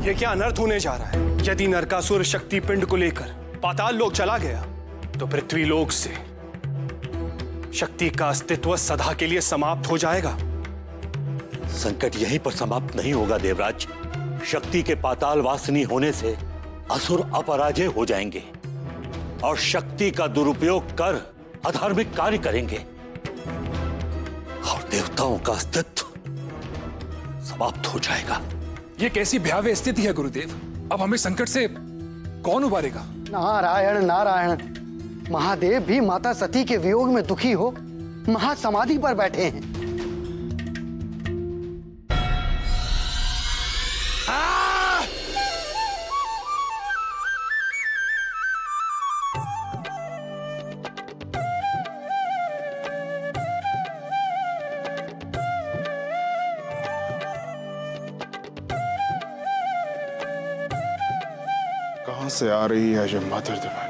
ये क्या अनर्थ होने जा रहा है? यदि नरकासुर शक्ति पिंड को लेकर पाताल लोक चला गया तो पृथ्वी लोक से शक्ति का अस्तित्व सदा के लिए समाप्त हो जाएगा। संकट यहीं पर समाप्त नहीं होगा देवराज। शक्ति के पाताल वासिनी होने से असुर अपराजय हो जाएंगे और शक्ति का दुरुपयोग कर अधार्मिक कार्य करेंगे और देवताओं का अस्तित्व समाप्त हो जाएगा। ये कैसी भयावह स्थिति है गुरुदेव? अब हमें संकट से कौन उबारेगा? नारायण नारायण। महादेव भी माता सती के वियोग में दुखी हो महासमाधि पर बैठे हैं। कहां से आ रही है ये मधुर ध्वनि?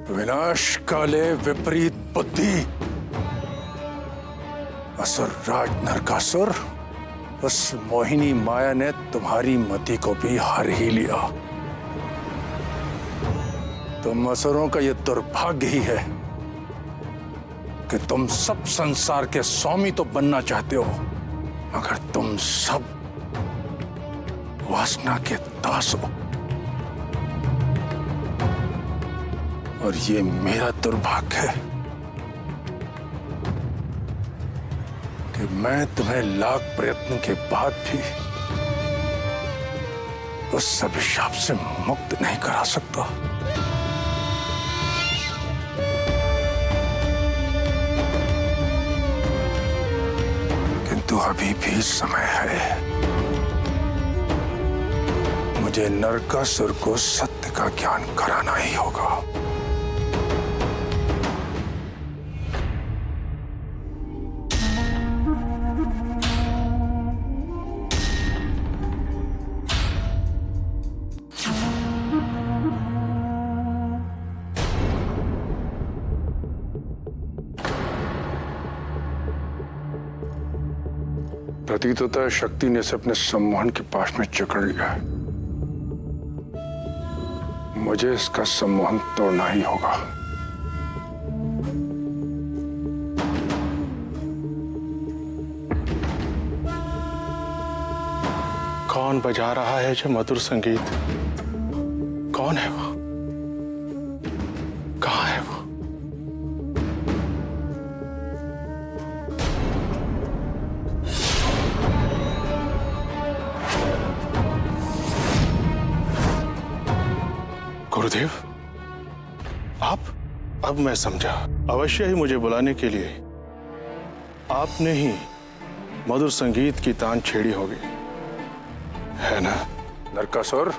विनाश काले विपरीत बुद्धि। असुर राज नरकासुर, उस मोहिनी माया ने तुम्हारी मति को भी हर ही लिया। तुम असुरों का यह दुर्भाग्य ही है कि तुम सब संसार के स्वामी तो बनना चाहते हो, मगर तुम सब वासना के दास हो। और ये मेरा दुर्भाग्य है कि मैं तुम्हें लाख प्रयत्न के बाद भी उस अभिशाप से मुक्त नहीं करा सकता। किंतु अभी भी समय है। मुझे नरकासुर को सत्य का ज्ञान कराना ही होगा। प्रतीत होता है शक्ति ने इसे अपने सम्मोहन के पास में जकड़ लिया है। मुझे इसका सम्मोहन तोड़ना ही होगा। कौन बजा रहा है जो मधुर संगीत? कौन है वो? कहाँ है वो? गुरुदेव, आप? अब मैं समझा। अवश्य ही मुझे बुलाने के लिए आपने ही मधुर संगीत की तान छेड़ी होगी, है ना? नरकासुर,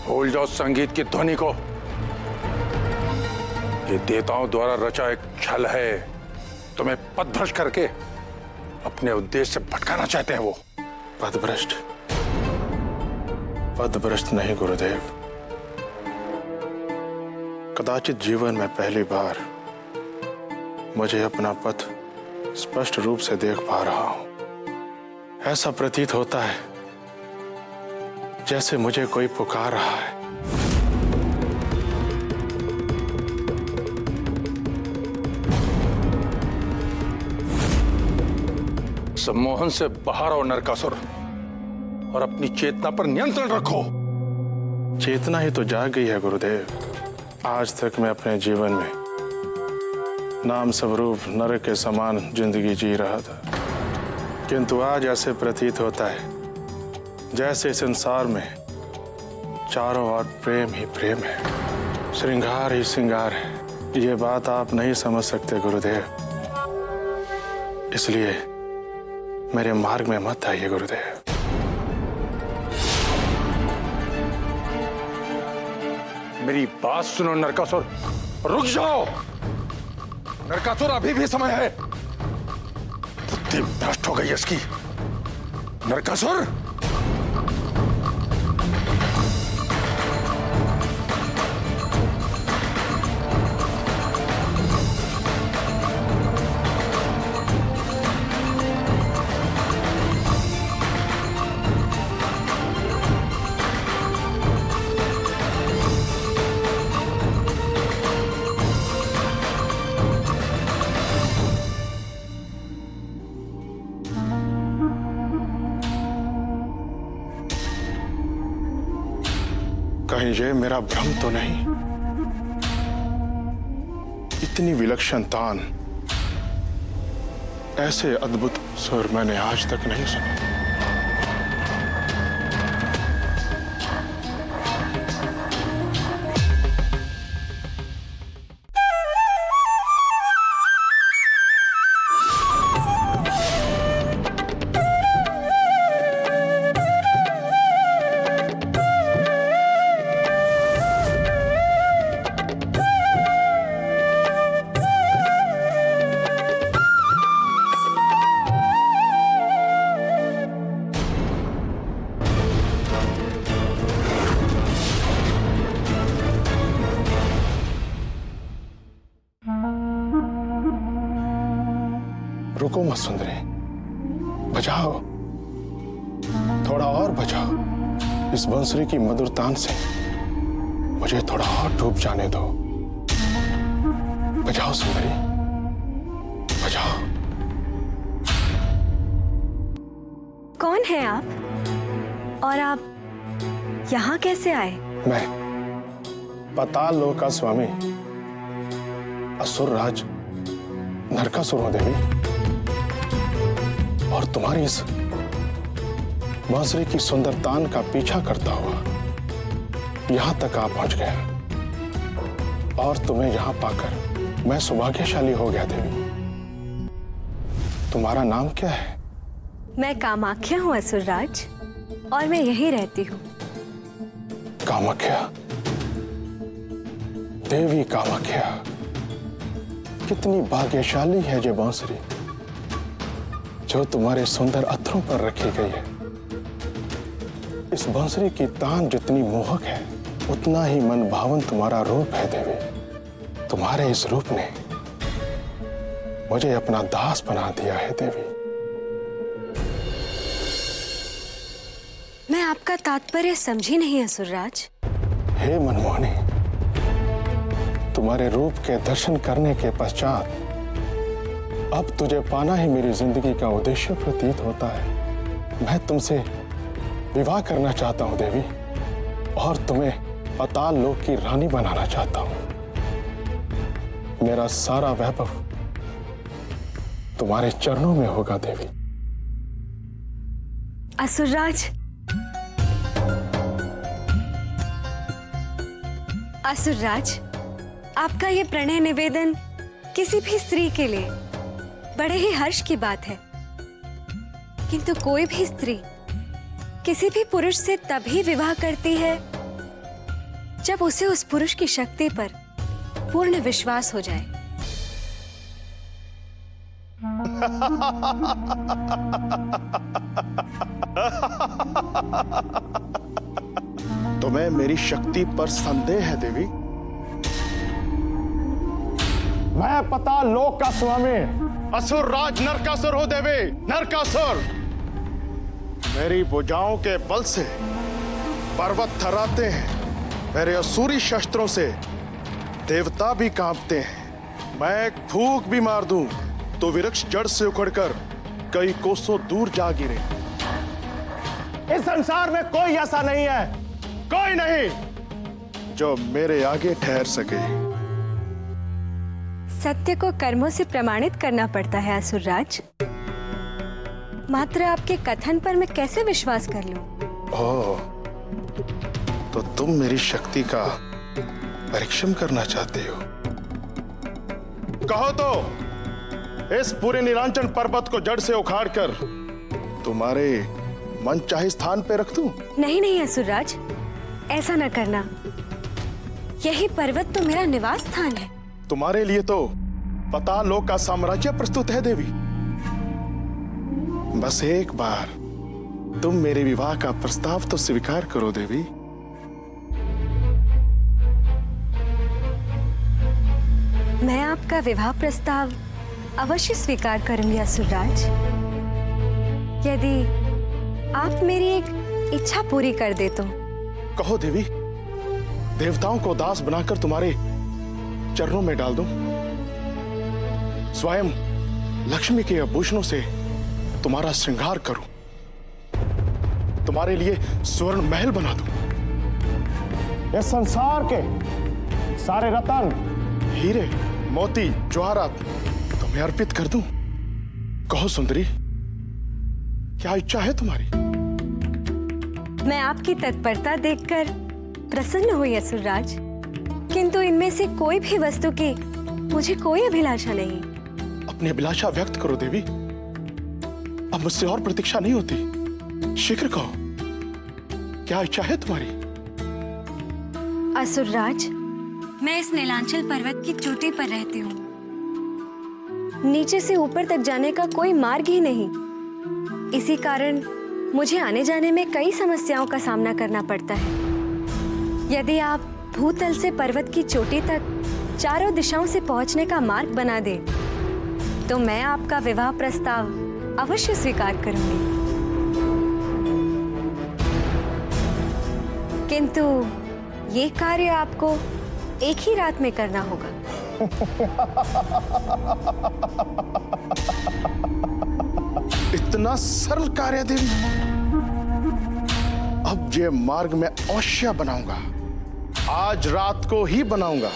भूल जाओ संगीत की ध्वनि को। ये देवताओं द्वारा रचा एक छल है। तुम्हें पथभ्रष्ट करके अपने उद्देश्य से भटकाना चाहते हैं वो। पथभ्रष्ट? पथभ्रष्ट नहीं गुरुदेव। कदाचित जीवन में पहली बार मुझे अपना पथ स्पष्ट रूप से देख पा रहा हूं। ऐसा प्रतीत होता है जैसे मुझे कोई पुकार रहा है। सम्मोहन से बाहर आओ नरकासुर, और अपनी चेतना पर नियंत्रण रखो। चेतना ही तो जाग गई है गुरुदेव। आज तक मैं अपने जीवन में नाम स्वरूप नरक के समान जिंदगी जी रहा था, किंतु आज ऐसे प्रतीत होता है जैसे संसार में चारों ओर प्रेम ही प्रेम है, श्रृंगार ही श्रृंगार है। ये बात आप नहीं समझ सकते गुरुदेव, इसलिए मेरे मार्ग में मत आइए गुरुदेव। मेरी बात सुनो नरकासुर, रुक जाओ। नरकासुर, अभी भी समय है। बुद्धि भ्रष्ट हो गई इसकी। नरकासुर, कहीं ये मेरा भ्रम तो नहीं? इतनी विलक्षण तान, ऐसे अद्भुत सुर मैंने आज तक नहीं सुना। रुको मत सुंदरी, बजाओ, थोड़ा और बजाओ। इस बांसुरी की मधुर तान से मुझे थोड़ा और डूब जाने दो। बजाओ सुंदरी, बजाओ। कौन है आप और आप यहाँ कैसे आए? मैं पाताल लोक का स्वामी असुर राज नरकासुर हूं देवी, और तुम्हारी इस बांसुरी की सुंदर तान का पीछा करता हुआ यहां तक आ पहुंच गया, और तुम्हें यहां पाकर मैं सौभाग्यशाली हो गया देवी। तुम्हारा नाम क्या है? मैं कामाख्या हूँ असुरराज, और मैं यहीं रहती हूँ। कामाख्या, देवी कामाख्या, कितनी भाग्यशाली है ये बांसुरी जो तुम्हारे सुंदर अत्रों पर रखी गई है। इस बांसुरी की तान जितनी मोहक है, उतना ही मन भावन तुम्हारा रूप है देवी। तुम्हारे इस रूप ने मुझे अपना दास बना दिया है देवी। मैं आपका तात्पर्य समझी नहीं असुरराज। हे मनमोहनी, तुम्हारे रूप के दर्शन करने के पश्चात अब तुझे पाना ही मेरी जिंदगी का उद्देश्य प्रतीत होता है। मैं तुमसे विवाह करना चाहता हूं देवी, और तुम्हें पाताल लोक की रानी बनाना चाहता हूं। मेरा सारा वैभव तुम्हारे चरणों में होगा देवी। असुरराज, असुरराज, आपका ये प्रणय निवेदन किसी भी स्त्री के लिए बड़े ही हर्ष की बात है, किंतु कोई भी स्त्री किसी भी पुरुष से तभी विवाह करती है जब उसे उस पुरुष की शक्ति पर पूर्ण विश्वास हो जाए। तुम्हें मेरी शक्ति पर संदेह है देवी? मैं पाताल लोक का स्वामी असुर राज नरकासुर हो देवी, नरकासुर। मेरी भुजाओं के बल से पर्वत थर्राते हैं, मेरे असुरी शस्त्रों से देवता भी कांपते हैं। मैं एक फूंक भी मार दूं तो वृक्ष जड़ से उखड़कर कई कोसों दूर जा गिरे। इस संसार में कोई ऐसा नहीं है, कोई नहीं जो मेरे आगे ठहर सके। सत्य को कर्मों से प्रमाणित करना पड़ता है असुरराज। मात्र आपके कथन पर मैं कैसे विश्वास कर लूं? ओह, तो तुम मेरी शक्ति का परीक्षण करना चाहते हो? कहो तो इस पूरे नीलांचन पर्वत को जड़ से उखाड़कर तुम्हारे मनचाहे स्थान पे रख दूं? नहीं नहीं असुरराज, ऐसा न करना। यही पर्वत तो मेरा निवास स्थान है। तुम्हारे लिए तो पाताल लोक का साम्राज्य प्रस्तुत है देवी। बस एक बार तुम मेरे विवाह का प्रस्ताव तो स्वीकार करो देवी। मैं आपका विवाह प्रस्ताव अवश्य स्वीकार करूंगी असुरराज, यदि आप मेरी एक इच्छा पूरी कर दे तो। कहो देवी, देवताओं को दास बनाकर तुम्हारे चरणों में डाल दूं? स्वयं लक्ष्मी के आभूषणों से तुम्हारा श्रृंगार करूं, तुम्हारे लिए स्वर्ण महल बना दूं, इस संसार के सारे रतन, हीरे, मोती, जवाहरात तुम्हें अर्पित कर दूं? कहो सुंदरी, क्या इच्छा है तुम्हारी? मैं आपकी तत्परता देखकर प्रसन्न हुई असुरराज, किंतु इनमें से कोई भी वस्तु की मुझे कोई अभिलाषा नहीं। अपनी अभिलाषा व्यक्त करो देवी, अब मुझसे और प्रतीक्षा नहीं होती। शीघ्र कहो, क्या इच्छा है तुम्हारी? असुरराज, मैं इस नीलांचल पर्वत की चोटी पर रहती हूँ। नीचे से ऊपर तक जाने का कोई मार्ग ही नहीं। इसी कारण मुझे आने जाने में कई समस्याओं का सामना करना पड़ता है। यदि आप भूतल से पर्वत की चोटी तक चारों दिशाओं से पहुंचने का मार्ग बना दें, तो मैं आपका विवाह प्रस्ताव अवश्य स्वीकार करूंगी। किंतु ये कार्य आपको एक ही रात में करना होगा। इतना सरल कार्य देवी? अब ये मार्ग मैं अवश्य बनाऊंगा, आज रात को ही बनाऊंगा।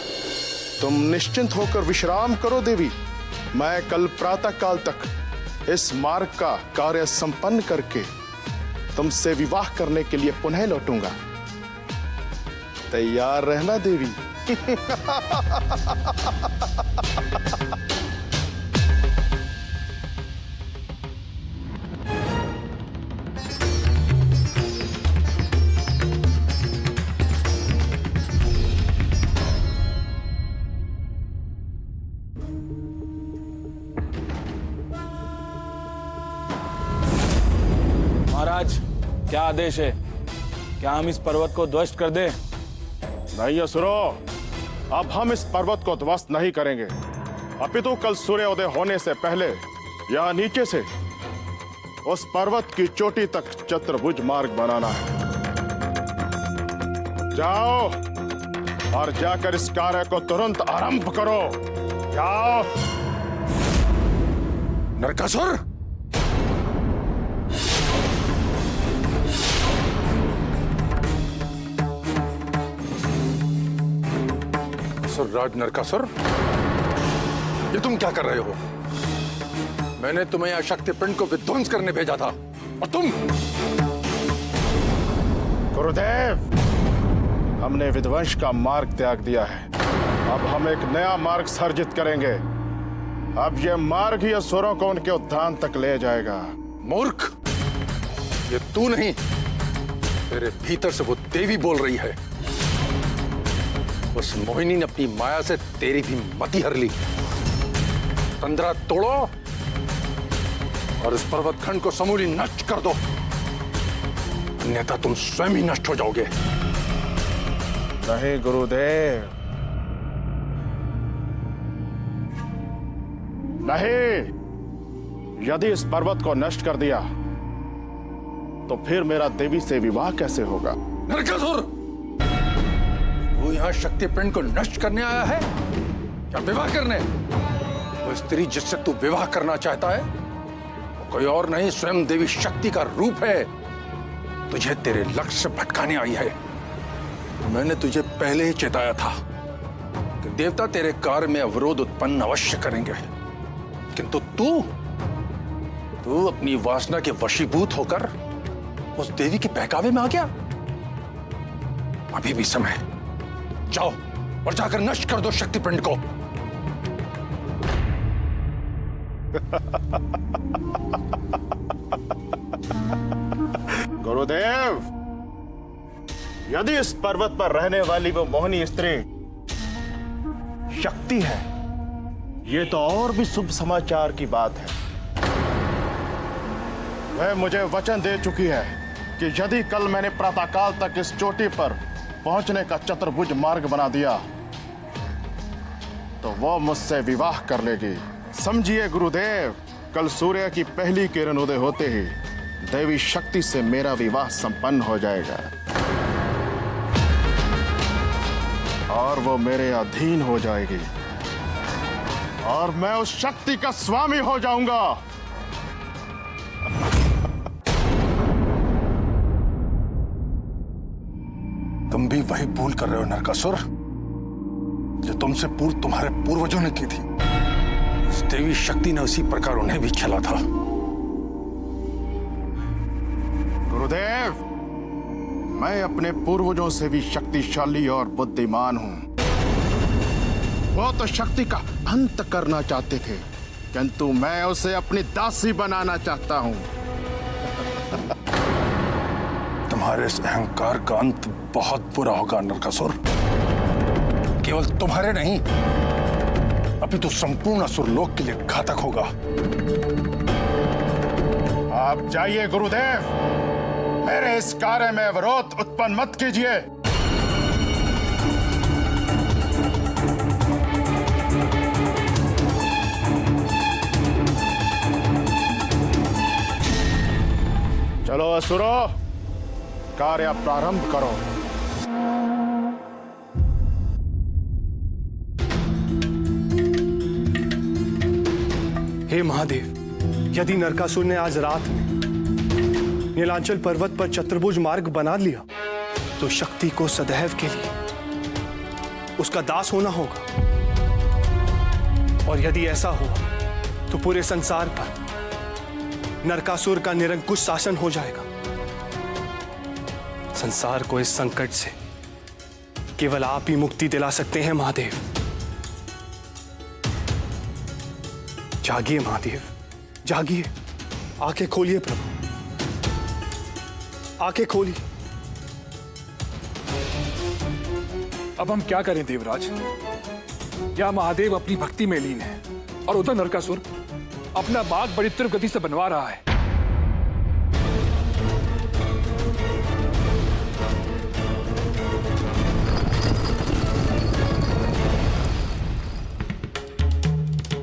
तुम निश्चिंत होकर विश्राम करो देवी, मैं कल प्रातः काल तक इस मार्ग का कार्य संपन्न करके तुमसे विवाह करने के लिए पुनः लौटूंगा। तैयार रहना देवी। महाराज, क्या आदेश है? क्या हम इस पर्वत को ध्वस्त कर दें? नहीं असुरो, अब हम इस पर्वत को ध्वस्त नहीं करेंगे, अपितु कल सूर्योदय होने से पहले यहाँ नीचे से उस पर्वत की चोटी तक चतुर्भुज मार्ग बनाना है। जाओ और जाकर इस कार्य को तुरंत आरंभ करो। जाओ। नरकासुर, राज नरकासुर, ये तुम क्या कर रहे हो? मैंने तुम्हें यह शक्ति पिंड को विध्वंस करने भेजा था और तुम। गुरुदेव, हमने विध्वंस का मार्ग त्याग दिया है, अब हम एक नया मार्ग सर्जित करेंगे। अब यह मार्ग ही असुरों को उनके उद्यान तक ले जाएगा। मूर्ख, ये तू नहीं, तेरे भीतर से वो देवी बोल रही है। उस मोहिनी ने अपनी माया से तेरी भी मति हर ली। तंद्रा तोड़ो और इस पर्वत खंड को समूली नष्ट कर दो, अन्यथा तुम स्वयं ही नष्ट हो जाओगे। नहीं गुरुदेव, नहीं। यदि इस पर्वत को नष्ट कर दिया तो फिर मेरा देवी से विवाह कैसे होगा? नरकासुर, वो यहाँ शक्ति पिंड को नष्ट करने आया है या विवाह करने? वो स्त्री जिससे तू विवाह करना चाहता है वो कोई और नहीं, स्वयं देवी शक्ति का रूप है। तुझे तेरे लक्ष्य से भटकाने आई है। मैंने तुझे पहले ही चेताया था कि देवता तेरे कार्य में अवरोध उत्पन्न अवश्य करेंगे, किंतु तू अपनी वासना के वशीभूत होकर उस देवी के बहकावे में आ गया। अभी भी समय, जाओ और जाकर नष्ट कर दो शक्ति पिंड को। गुरुदेव, यदि इस पर्वत पर रहने वाली वो मोहनी स्त्री शक्ति है, ये तो और भी शुभ समाचार की बात है। वह मुझे वचन दे चुकी है कि यदि कल मैंने प्रातःकाल तक इस चोटी पर पहुंचने का चतुर्भुज मार्ग बना दिया तो वो मुझसे विवाह कर लेगी। समझिए गुरुदेव, कल सूर्य की पहली किरण उदय होते ही देवी शक्ति से मेरा विवाह संपन्न हो जाएगा और वो मेरे अधीन हो जाएगी और मैं उस शक्ति का स्वामी हो जाऊंगा। तुम भी वही भूल कर रहे हो नरकासुर, जो तुमसे पूर्व तुम्हारे पूर्वजों ने की थी। उस देवी शक्ति ने उसी प्रकार उन्हें भी छला था। गुरुदेव, मैं अपने पूर्वजों से भी शक्तिशाली और बुद्धिमान हूं। वो तो शक्ति का अंत करना चाहते थे, किंतु मैं उसे अपनी दासी बनाना चाहता हूं। तुम्हारे इस अहंकार का अंत बहुत बुरा होगा नरकासुर। केवल तुम्हारे नहीं, अभी तो संपूर्ण असुरलोक के लिए घातक होगा। आप जाइए गुरुदेव, मेरे इस कार्य में अवरोध उत्पन्न मत कीजिए। चलो असुरो, कार्य प्रारंभ करो। हे महादेव, यदि नरकासुर ने आज रात में नीलांचल पर्वत पर चतुर्भुज मार्ग बना लिया तो शक्ति को सदैव के लिए उसका दास होना होगा। और यदि ऐसा हुआ तो पूरे संसार पर नरकासुर का निरंकुश शासन हो जाएगा। संसार को इस संकट से केवल आप ही मुक्ति दिला सकते हैं महादेव। जागिए महादेव, जागिए, आंखें खोलिए प्रभु, आंखें खोलिए। अब हम क्या करें देवराज? या महादेव अपनी भक्ति में लीन है और उधर नरकासुर अपना बाग बड़ी तीव्र गति से बनवा रहा है।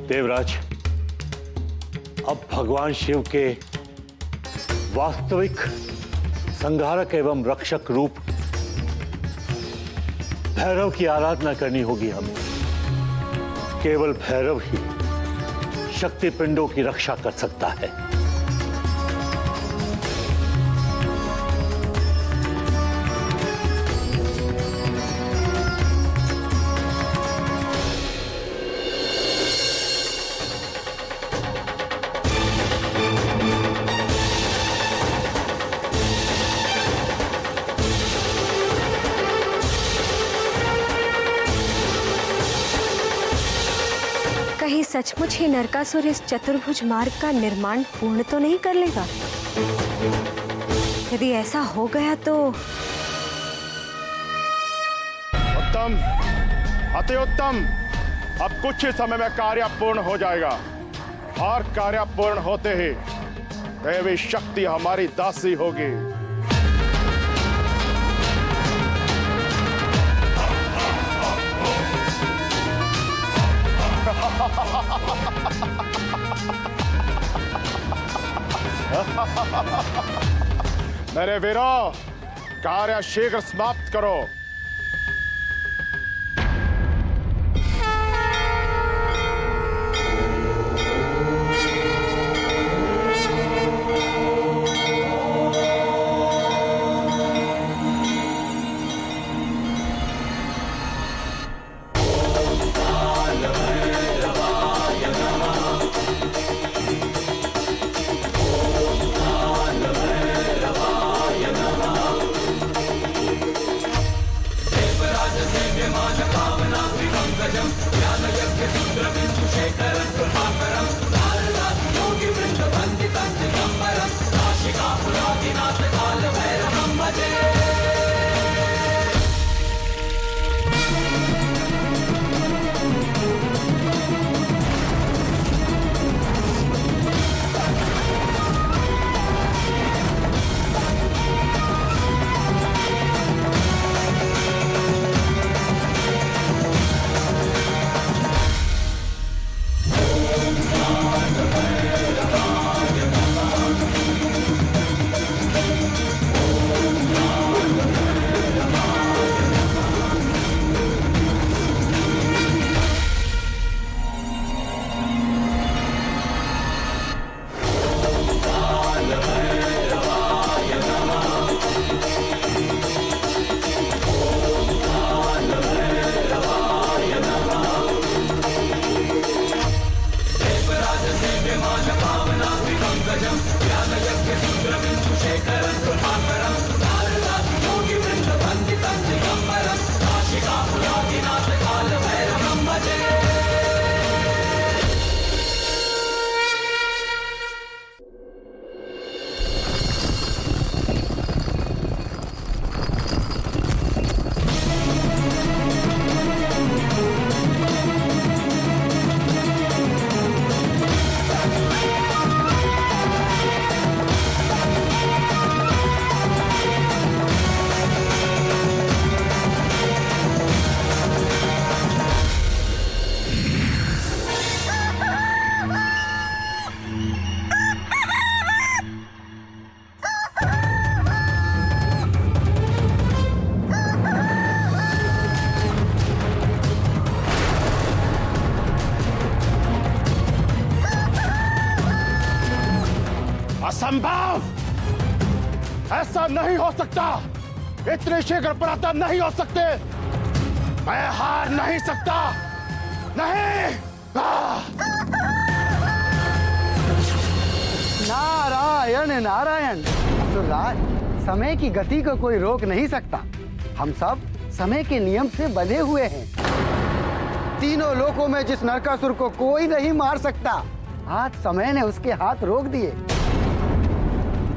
देवराज, अब भगवान शिव के वास्तविक संहारक एवं रक्षक रूप भैरव की आराधना करनी होगी हमें। केवल भैरव ही शक्ति पिंडों की रक्षा कर सकता है। कहीं सचमुच ही नरकासुर इस चतुर्भुज मार्ग का निर्माण पूर्ण तो नहीं कर लेगा? यदि ऐसा हो गया तो उत्तम, अति उत्तम। अब कुछ ही समय में कार्य पूर्ण हो जाएगा और कार्य पूर्ण होते ही देवी शक्ति हमारी दासी होगी। मेरे वीरों, कार्य शीघ्र समाप्त करो। असंभव! ऐसा नहीं हो सकता। इतने शीघ्र पराक्रम नहीं हो सकते। मैं हार नहीं सकता। नहीं। नारायण नारायण। असुरराज, समय की गति को कोई रोक नहीं सकता। हम सब समय के नियम से बंधे हुए हैं। तीनों लोकों में जिस नरकासुर को कोई नहीं मार सकता, आज समय ने उसके हाथ रोक दिए।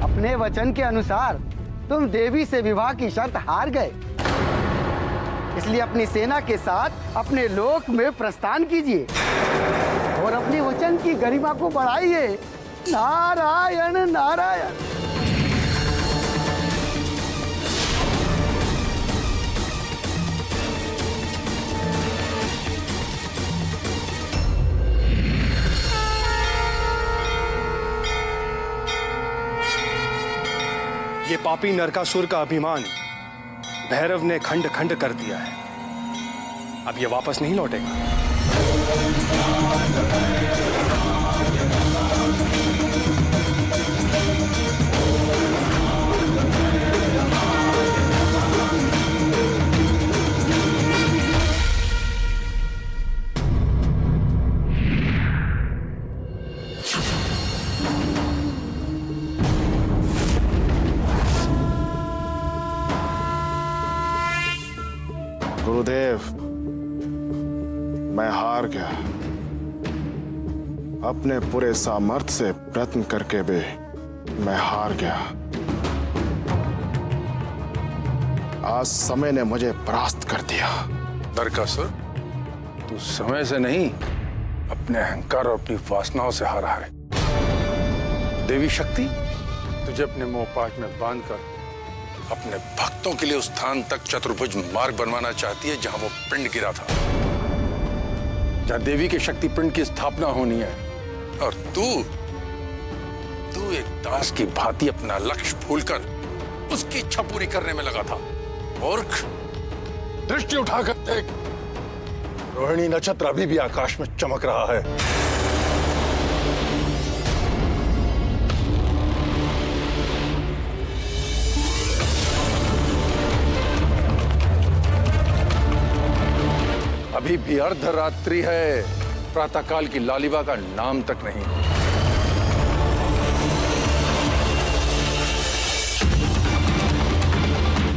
अपने वचन के अनुसार तुम देवी से विवाह की शर्त हार गए, इसलिए अपनी सेना के साथ अपने लोक में प्रस्थान कीजिए और अपने वचन की गरिमा को बढ़ाइए। नारायण नारायण। ये पापी नरकासुर का अभिमान भैरव ने खंड खंड कर दिया है। अब ये वापस नहीं लौटेगा। गुरुदेव, मैं हार गया। अपने पूरे सामर्थ्य से प्रयत्न करके भी मैं हार गया। आज समय ने मुझे परास्त कर दिया। नरकासुर, तू समय से नहीं, अपने अहंकार और अपनी वासनाओं से हारा है। देवी शक्ति तुझे अपने मोहपाश में बांधकर अपने भक्तों के लिए उस स्थान तक चतुर्भुज मार्ग बनवाना चाहती है जहां वो पिंड गिरा था, जहां देवी के शक्ति पिंड की स्थापना होनी है। और तू एक दास की भांति अपना लक्ष्य भूलकर उसकी इच्छा पूरी करने में लगा था। मूर्ख, दृष्टि उठाकर देख, रोहिणी नक्षत्र अभी भी आकाश में चमक रहा है। अभी भी अर्धरात्रि है, प्रातःकाल की लालिमा का नाम तक नहीं।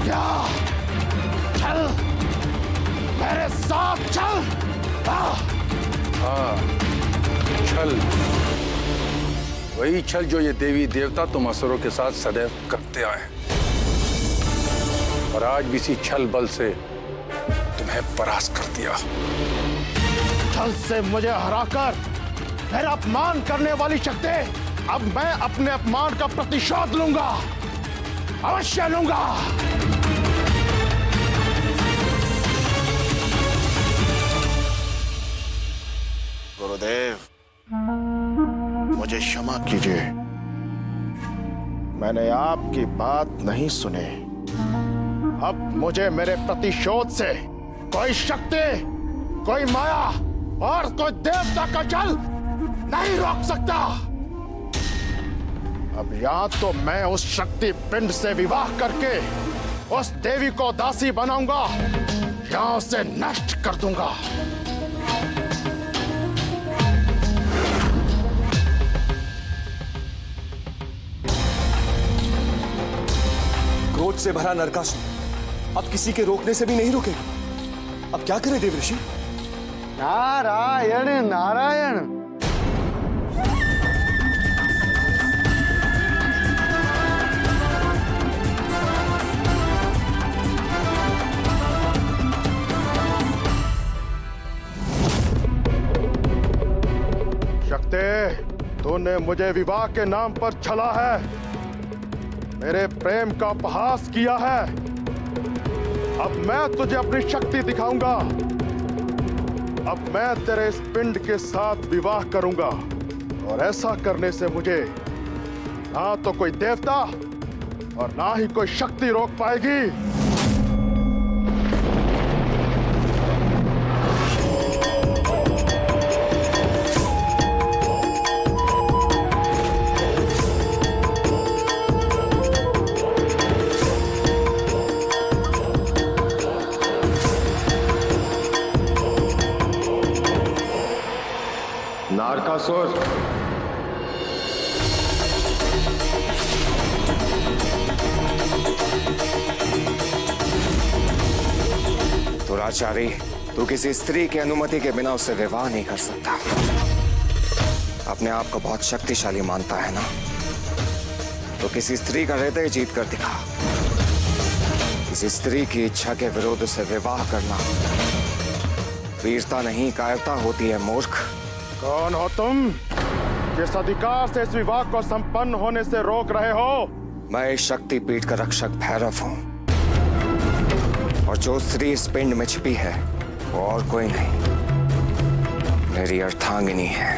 क्या? चल, मेरे साथ चल। हाँ, छल, वही छल जो ये देवी देवता तुम असुरों के साथ सदैव करते आए हैं। और आज भी इसी छल बल से तुम्हें परास्त कर दिया। छल से मुझे हराकर मेरा अपमान करने वाली शक्ति, अब मैं अपने अपमान का प्रतिशोध लूंगा, अवश्य लूंगा। गुरुदेव, मुझे क्षमा कीजिए। मैंने आपकी बात नहीं सुनी। अब मुझे मेरे प्रतिशोध से कोई शक्ति, कोई माया और कोई देवता का जल नहीं रोक सकता। अब या तो मैं उस शक्ति पिंड से विवाह करके उस देवी को दासी बनाऊंगा या उसे नष्ट कर दूंगा। क्रोध से भरा नरकासुर अब किसी के रोकने से भी नहीं रुकेगा। अब क्या करें देवऋषि? नारायण नारायण। शक्ति, तूने मुझे विवाह के नाम पर छला है, मेरे प्रेम का उपहास किया है। अब मैं तुझे अपनी शक्ति दिखाऊंगा। अब मैं तेरे इस पिंड के साथ विवाह करूंगा और ऐसा करने से मुझे ना तो कोई देवता और ना ही कोई शक्ति रोक पाएगी। नारकासुर, दुराचारी, तू किसी स्त्री की अनुमति के बिना उससे विवाह नहीं कर सकता। अपने आप को बहुत शक्तिशाली मानता है ना? तो किसी स्त्री का हृदय जीत कर दिखा। किसी स्त्री की इच्छा के विरुद्ध उससे विवाह करना वीरता नहीं, कायरता होती है मूर्ख। कौन हो तुम, जिस अधिकार से इस विवाह को संपन्न होने से रोक रहे हो? मैं इस शक्तिपीठ का रक्षक भैरव हूं, और जो स्त्री इस पिंड में छिपी है वो और कोई नहीं, मेरी अर्धांगिनी है।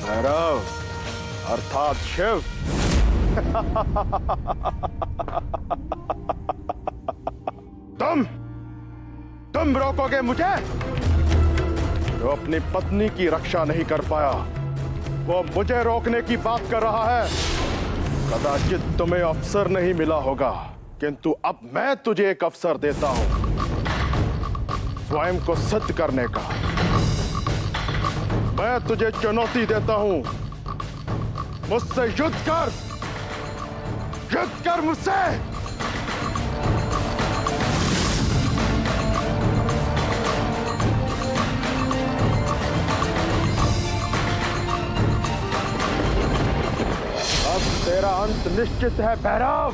भैरव अर्थात शिव। तुम रोकोगे मुझे? जो अपनी पत्नी की रक्षा नहीं कर पाया वो मुझे रोकने की बात कर रहा है। कदाचित तुम्हें अवसर नहीं मिला होगा, किंतु अब मैं तुझे एक अवसर देता हूं स्वयं को सिद्ध करने का। मैं तुझे चुनौती देता हूं, मुझसे युद्ध कर मुझसे। अब तेरा अंत निश्चित है भैरव।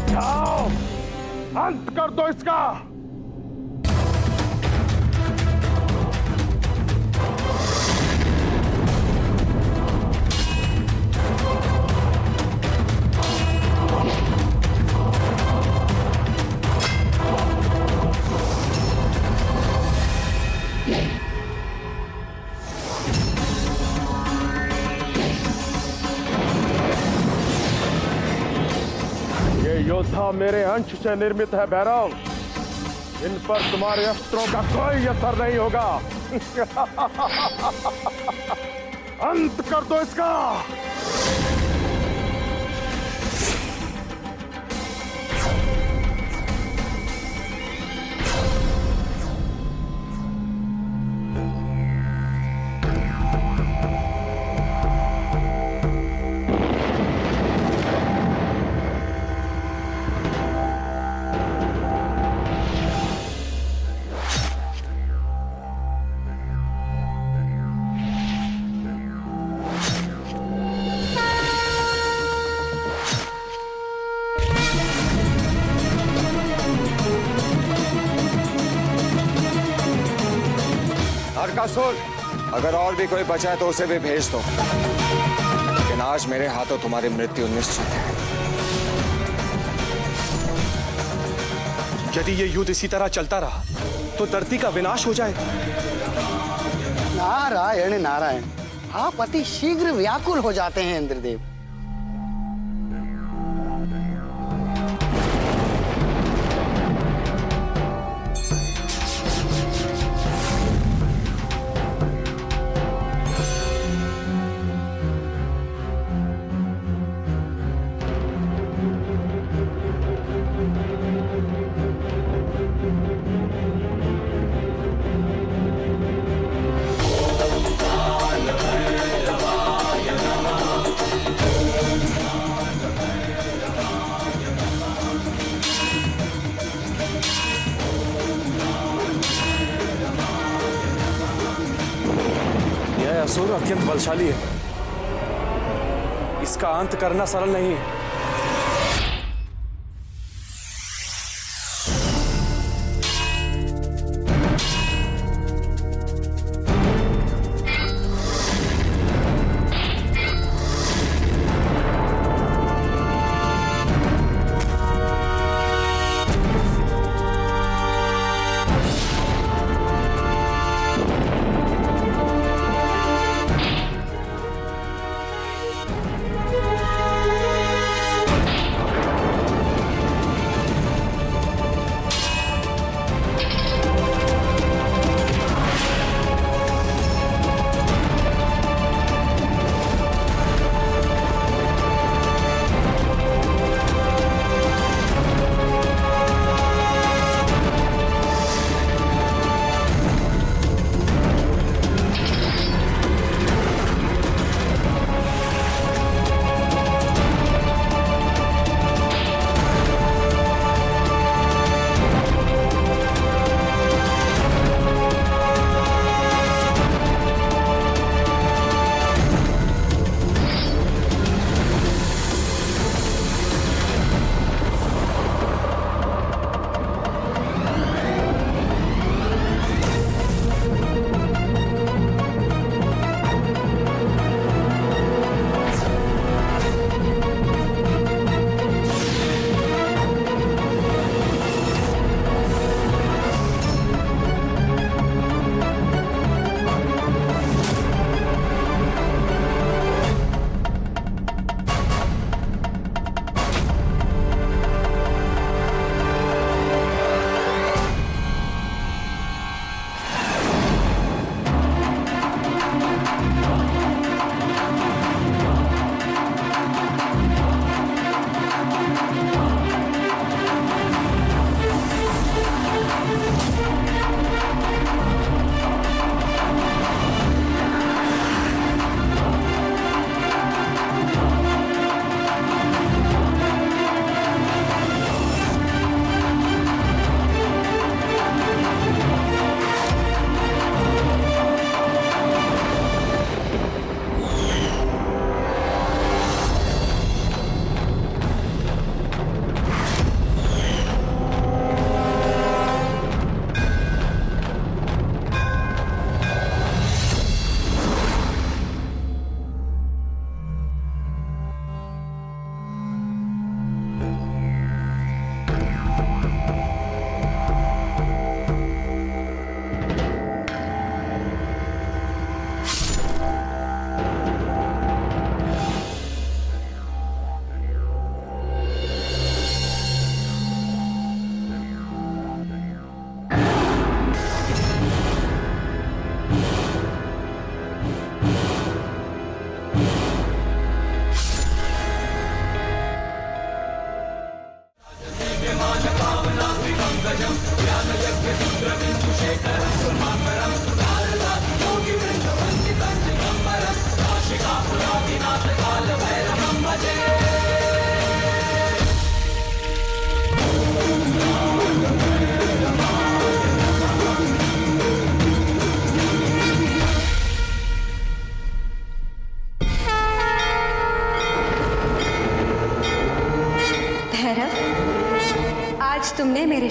जाओ, अंत कर दो इसका। योद्धा मेरे अंश से निर्मित है भैरव, इन पर तुम्हारे अस्त्रों का कोई असर नहीं होगा। अंत कर दो इसका। नरकासुर, अगर और भी कोई बचा है तो उसे भी भेज दो, लेकिन आज मेरे हाथों तुम्हारी मृत्यु निश्चित है। यदि ये युद्ध इसी तरह चलता रहा तो धरती का विनाश हो जाएगा। नारायण नारायण, आप अति शीघ्र व्याकुल हो जाते हैं इंद्रदेव। असुर अत्यंत बलशाली है, इसका अंत करना सरल नहीं है।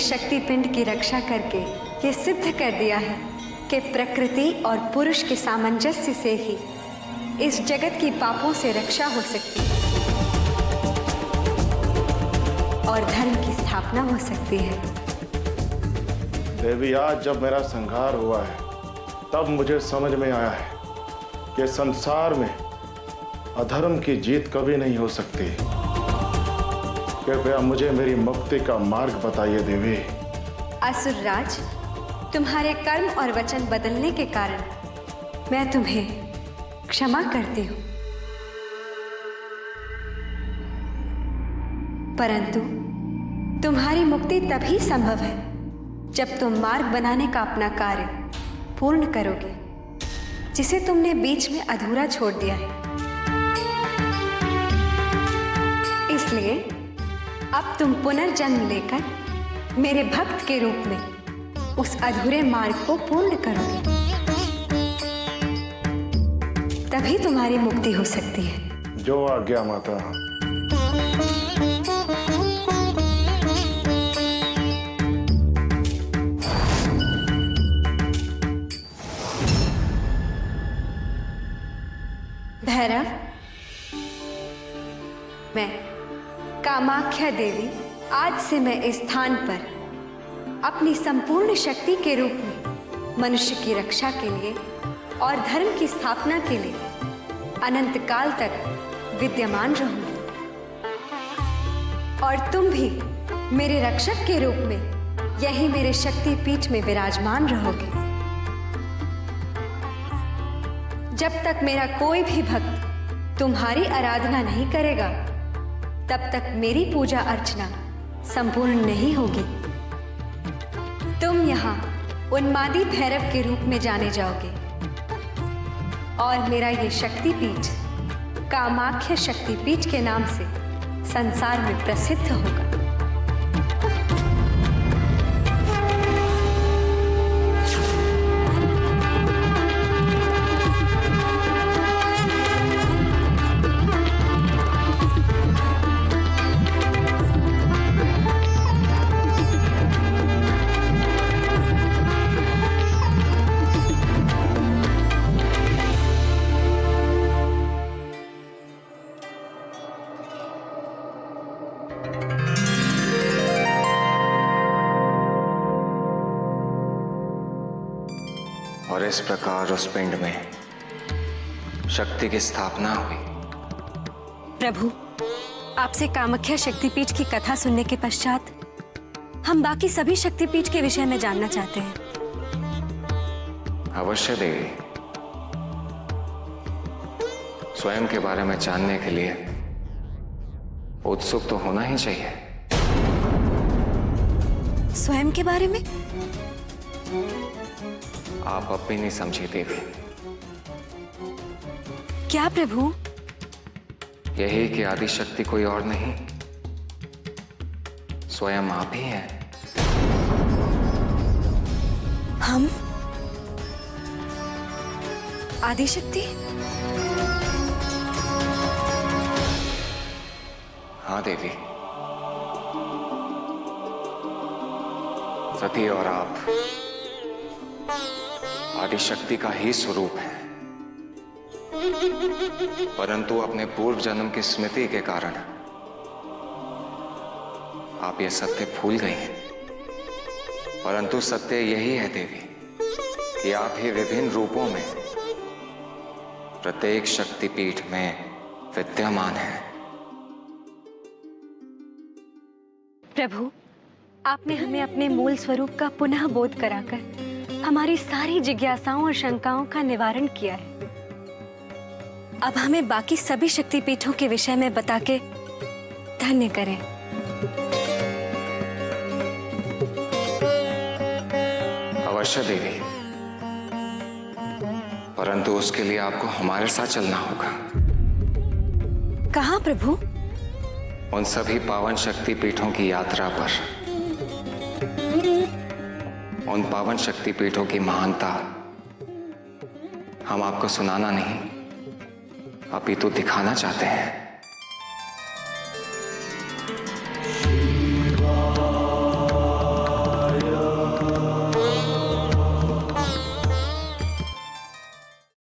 शक्ति पिंड की रक्षा करके ये सिद्ध कर दिया है कि प्रकृति और पुरुष के सामंजस्य से ही इस जगत की पापों से रक्षा हो सकती है और धर्म की स्थापना हो सकती है। देवी, आज जब मेरा संहार हुआ है तब मुझे समझ में आया है कि संसार में अधर्म की जीत कभी नहीं हो सकती। कृपया मुझे मेरी मुक्ति का मार्ग बताइए देवी। असुरराज, तुम्हारे कर्म और वचन बदलने के कारण मैं तुम्हें क्षमा करती हूं, परंतु तुम्हारी मुक्ति तभी संभव है जब तुम मार्ग बनाने का अपना कार्य पूर्ण करोगे, जिसे तुमने बीच में अधूरा छोड़ दिया है। इसलिए अब तुम पुनर्जन्म लेकर मेरे भक्त के रूप में उस अधूरे मार्ग को पूर्ण करोगे, तभी तुम्हारी मुक्ति हो सकती है। जो आज्ञा माता। भैरव, मैं कामाख्या देवी आज से मैं इस स्थान पर अपनी संपूर्ण शक्ति के रूप में मनुष्य की रक्षा के लिए और धर्म की स्थापना के लिए अनंत काल तक विद्यमान रहूंगी, और तुम भी मेरे रक्षक के रूप में यही मेरे शक्ति पीठ में विराजमान रहोगे। जब तक मेरा कोई भी भक्त तुम्हारी आराधना नहीं करेगा, तब तक मेरी पूजा अर्चना संपूर्ण नहीं होगी। तुम यहाँ उन्मादी भैरव के रूप में जाने जाओगे और मेरा ये शक्तिपीठ कामाख्या शक्तिपीठ के नाम से संसार में प्रसिद्ध होगा। और इस प्रकार उस पिंड में शक्ति की स्थापना हुई। प्रभु, आपसे कामाख्या शक्तिपीठ की कथा सुनने के पश्चात हम बाकी सभी शक्तिपीठ के विषय में जानना चाहते हैं। अवश्य देवी, स्वयं के बारे में जानने के लिए उत्सुक तो होना ही चाहिए। स्वयं के बारे में? आप अब भी नहीं समझी देवी। क्या प्रभु? यही कि आदि शक्ति कोई और नहीं, स्वयं आप ही हैं। हम आदिशक्ति? हाँ देवी, सती और आप आदिशक्ति का ही स्वरूप है, परंतु अपने पूर्व जन्म की स्मृति के कारण आप ये सत्य भूल गई हैं। परंतु सत्य यही है देवी कि आप ही विभिन्न रूपों में प्रत्येक शक्तिपीठ में विद्यमान हैं। प्रभु, आपने हमें अपने मूल स्वरूप का पुनः बोध कराकर हमारी सारी जिज्ञासाओं और शंकाओं का निवारण किया है। अब हमें बाकी सभी शक्तिपीठों के विषय में बता के धन्य करें। अवश्य देवी, परंतु उसके लिए आपको हमारे साथ चलना होगा। कहाँ प्रभु? उन सभी पावन शक्तिपीठों की यात्रा पर। उन पावन शक्तिपीठों की महानता हम आपको सुनाना नहीं, अपितु दिखाना चाहते हैं।